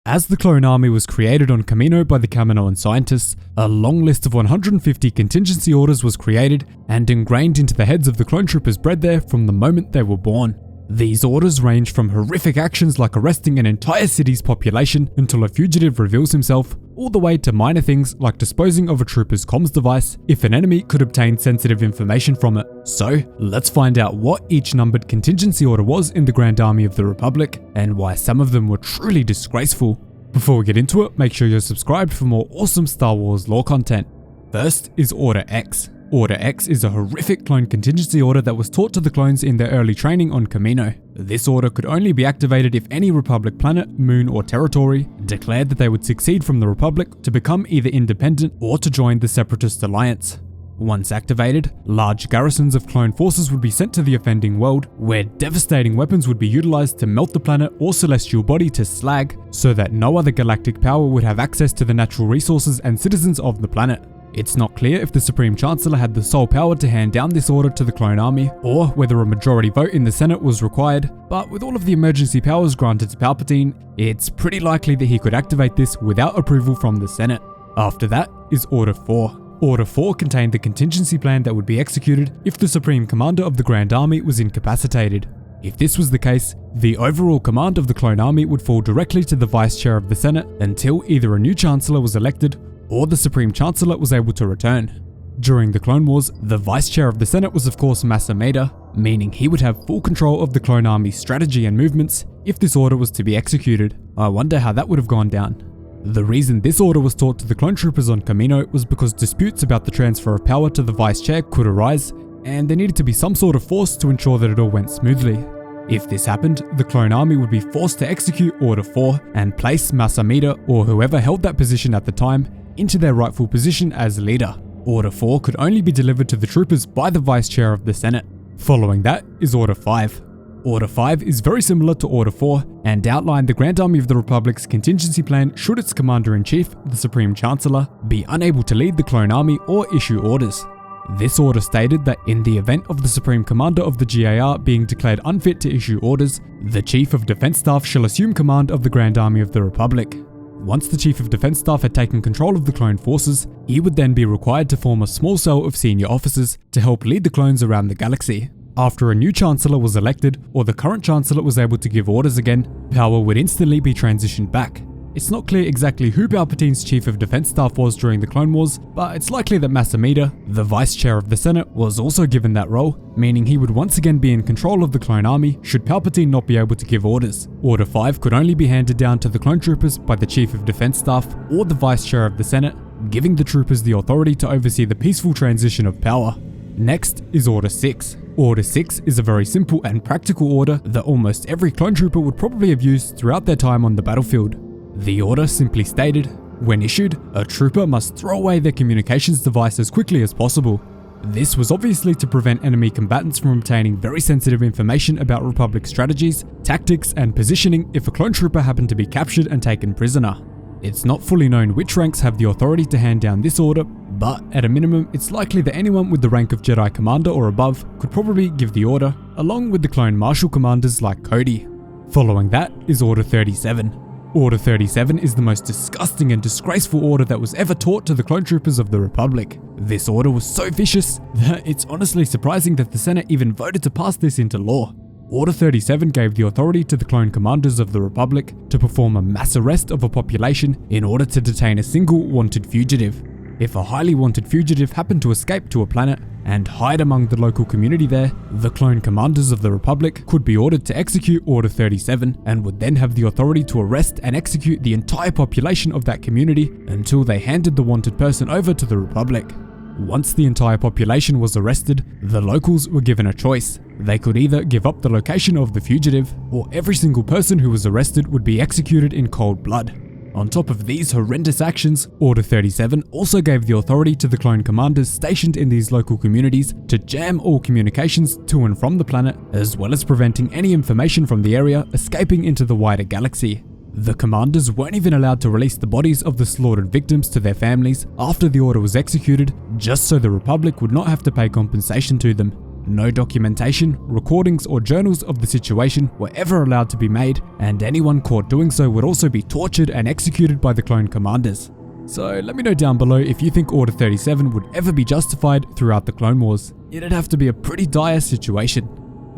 As the clone army was created on Kamino by the Kaminoan scientists, a long list of 150 contingency orders was created and ingrained into the heads of the clone troopers bred there from the moment they were born. These orders range from horrific actions like arresting an entire city's population until a fugitive reveals himself, all the way to minor things like disposing of a trooper's comms device if an enemy could obtain sensitive information from it. So, let's find out what each numbered contingency order was in the Grand Army of the Republic, and why some of them were truly disgraceful. Before we get into it, make sure you're subscribed for more awesome Star Wars lore content. First is Order X. Order X is a horrific clone contingency order that was taught to the clones in their early training on Kamino. This order could only be activated if any Republic planet, moon, or territory declared that they would secede from the Republic to become either independent or to join the Separatist alliance. Once activated, large garrisons of clone forces would be sent to the offending world, where devastating weapons would be utilized to melt the planet or celestial body to slag, so that no other galactic power would have access to the natural resources and citizens of the planet. It's not clear if the Supreme Chancellor had the sole power to hand down this order to the clone army, or whether a majority vote in the Senate was required, but with all of the emergency powers granted to Palpatine, it's pretty likely that he could activate this without approval from the Senate. After that is Order 4. Order 4 contained the contingency plan that would be executed if the Supreme Commander of the Grand Army was incapacitated. If this was the case, the overall command of the clone army would fall directly to the Vice Chair of the Senate until either a new Chancellor was elected or the Supreme Chancellor was able to return. During the Clone Wars, the Vice Chair of the Senate was of course Masameda, meaning he would have full control of the clone army's strategy and movements if this order was to be executed. I wonder how that would have gone down. The reason this order was taught to the clone troopers on Kamino was because disputes about the transfer of power to the Vice Chair could arise, and there needed to be some sort of force to ensure that it all went smoothly. If this happened, the clone army would be forced to execute Order 4 and place Masameda, or whoever held that position at the time, into their rightful position as leader. Order 4 could only be delivered to the troopers by the Vice Chair of the Senate. Following that is Order 5. Order 5 is very similar to Order 4 and outlined the Grand Army of the Republic's contingency plan should its Commander-in-Chief, the Supreme Chancellor, be unable to lead the clone army or issue orders. This order stated that in the event of the Supreme Commander of the GAR being declared unfit to issue orders, the Chief of Defense Staff shall assume command of the Grand Army of the Republic. Once the Chief of Defense Staff had taken control of the clone forces, he would then be required to form a small cell of senior officers to help lead the clones around the galaxy. After a new Chancellor was elected, or the current Chancellor was able to give orders again, power would instantly be transitioned back. It's not clear exactly who Palpatine's Chief of Defense Staff was during the Clone Wars, but it's likely that Masameda, the Vice Chair of the Senate, was also given that role, meaning he would once again be in control of the clone army should Palpatine not be able to give orders. Order 5 could only be handed down to the clone troopers by the Chief of Defense Staff or the Vice Chair of the Senate, giving the troopers the authority to oversee the peaceful transition of power. Next is Order 6. Order 6 is a very simple and practical order that almost every clone trooper would probably have used throughout their time on the battlefield. The order simply stated, when issued, a trooper must throw away their communications device as quickly as possible. This was obviously to prevent enemy combatants from obtaining very sensitive information about Republic strategies, tactics, and positioning if a clone trooper happened to be captured and taken prisoner. It's not fully known which ranks have the authority to hand down this order, but at a minimum, it's likely that anyone with the rank of Jedi Commander or above could probably give the order, along with the clone Marshal Commanders like Cody. Following that is Order 37. Order 37 is the most disgusting and disgraceful order that was ever taught to the clone troopers of the Republic. This order was so vicious that it's honestly surprising that the Senate even voted to pass this into law. Order 37 gave the authority to the clone commanders of the Republic to perform a mass arrest of a population in order to detain a single wanted fugitive. If a highly wanted fugitive happened to escape to a planet and hide among the local community there, the clone commanders of the Republic could be ordered to execute Order 37 and would then have the authority to arrest and execute the entire population of that community until they handed the wanted person over to the Republic. Once the entire population was arrested, the locals were given a choice. They could either give up the location of the fugitive, or every single person who was arrested would be executed in cold blood. On top of these horrendous actions, Order 37 also gave the authority to the clone commanders stationed in these local communities to jam all communications to and from the planet, as well as preventing any information from the area escaping into the wider galaxy. The commanders weren't even allowed to release the bodies of the slaughtered victims to their families after the order was executed, just so the Republic would not have to pay compensation to them. No documentation, recordings, or journals of the situation were ever allowed to be made, and anyone caught doing so would also be tortured and executed by the clone commanders. So let me know down below if you think Order 37 would ever be justified throughout the Clone Wars. It'd have to be a pretty dire situation.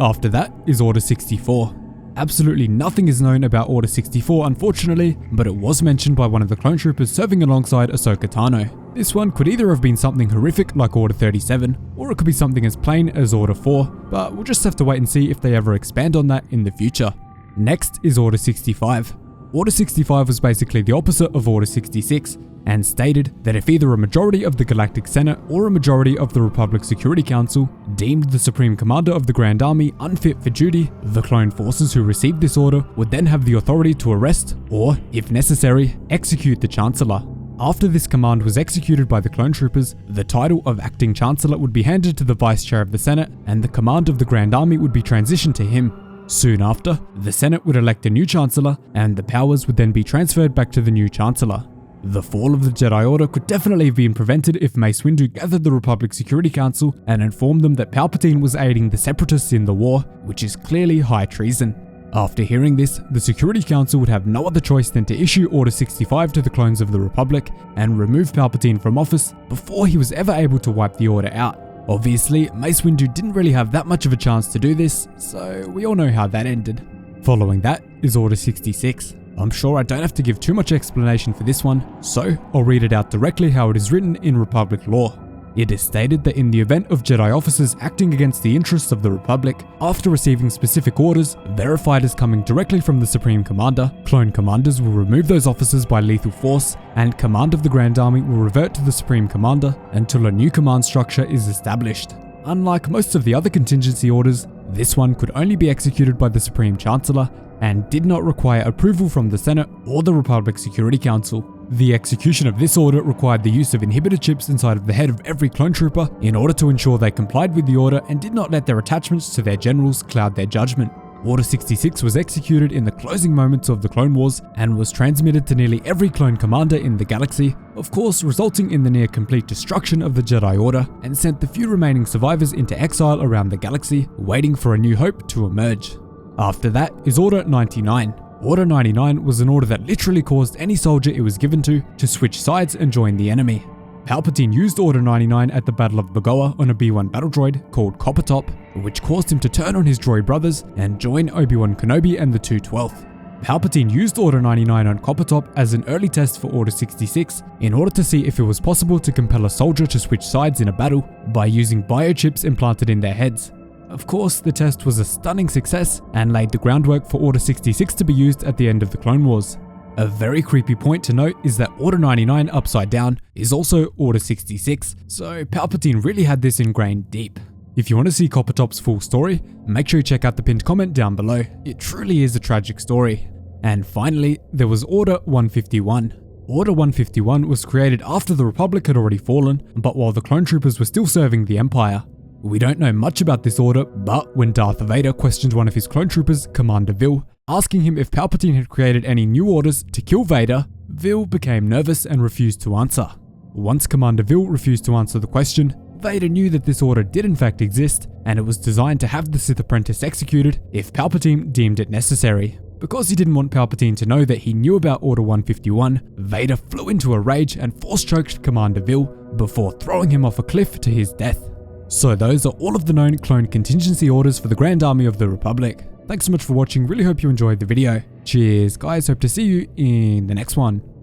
After that is Order 64. Absolutely nothing is known about Order 64 unfortunately, but it was mentioned by one of the clone troopers serving alongside Ahsoka Tano. This one could either have been something horrific like Order 37, or it could be something as plain as Order 4, but we'll just have to wait and see if they ever expand on that in the future. Next is Order 65. Order 65 was basically the opposite of Order 66, and stated that if either a majority of the Galactic Senate or a majority of the Republic Security Council deemed the Supreme Commander of the Grand Army unfit for duty, the clone forces who received this order would then have the authority to arrest, or, if necessary, execute the Chancellor. After this command was executed by the clone troopers, the title of Acting Chancellor would be handed to the Vice Chair of the Senate, and the command of the Grand Army would be transitioned to him. Soon after, the Senate would elect a new Chancellor, and the powers would then be transferred back to the new Chancellor. The fall of the Jedi Order could definitely have been prevented if Mace Windu gathered the Republic Security Council and informed them that Palpatine was aiding the separatists in the war, which is clearly high treason. After hearing this, the Security Council would have no other choice than to issue Order 65 to the clones of the Republic and remove Palpatine from office before he was ever able to wipe the Order out. Obviously, Mace Windu didn't really have that much of a chance to do this, so we all know how that ended. Following that is Order 66. I'm sure I don't have to give too much explanation for this one, so I'll read it out directly how it is written in Republic lore. It is stated that in the event of Jedi officers acting against the interests of the Republic, after receiving specific orders, verified as coming directly from the Supreme Commander, clone commanders will remove those officers by lethal force, and command of the Grand Army will revert to the Supreme Commander until a new command structure is established. Unlike most of the other contingency orders, this one could only be executed by the Supreme Chancellor, and did not require approval from the Senate or the Republic Security Council. The execution of this order required the use of inhibitor chips inside of the head of every clone trooper in order to ensure they complied with the order and did not let their attachments to their generals cloud their judgment. Order 66 was executed in the closing moments of the Clone Wars and was transmitted to nearly every clone commander in the galaxy, of course resulting in the near complete destruction of the Jedi Order, and sent the few remaining survivors into exile around the galaxy, waiting for a new hope to emerge. After that is Order 99. Order 99 was an order that literally caused any soldier it was given to switch sides and join the enemy. Palpatine used Order 99 at the Battle of Bagoa on a B-1 battle droid called Coppertop, which caused him to turn on his droid brothers and join Obi-Wan Kenobi and the 212th. Palpatine used Order 99 on Coppertop as an early test for Order 66 in order to see if it was possible to compel a soldier to switch sides in a battle by using biochips implanted in their heads. Of course, the test was a stunning success and laid the groundwork for Order 66 to be used at the end of the Clone Wars. A very creepy point to note is that Order 99 upside down is also Order 66, so Palpatine really had this ingrained deep. If you want to see Coppertop's full story, make sure you check out the pinned comment down below. It truly is a tragic story. And finally, there was Order 151. Order 151 was created after the Republic had already fallen, but while the clone troopers were still serving the Empire. We don't know much about this order, but when Darth Vader questioned one of his clone troopers, Commander Vil, asking him if Palpatine had created any new orders to kill Vader, Vil became nervous and refused to answer. Once Commander Vil refused to answer the question, Vader knew that this order did in fact exist, and it was designed to have the Sith apprentice executed if Palpatine deemed it necessary. Because he didn't want Palpatine to know that he knew about Order 151, Vader flew into a rage and force-choked Commander Vil before throwing him off a cliff to his death. So those are all of the known clone contingency orders for the Grand Army of the Republic. Thanks so much for watching, really hope you enjoyed the video. Cheers guys, hope to see you in the next one.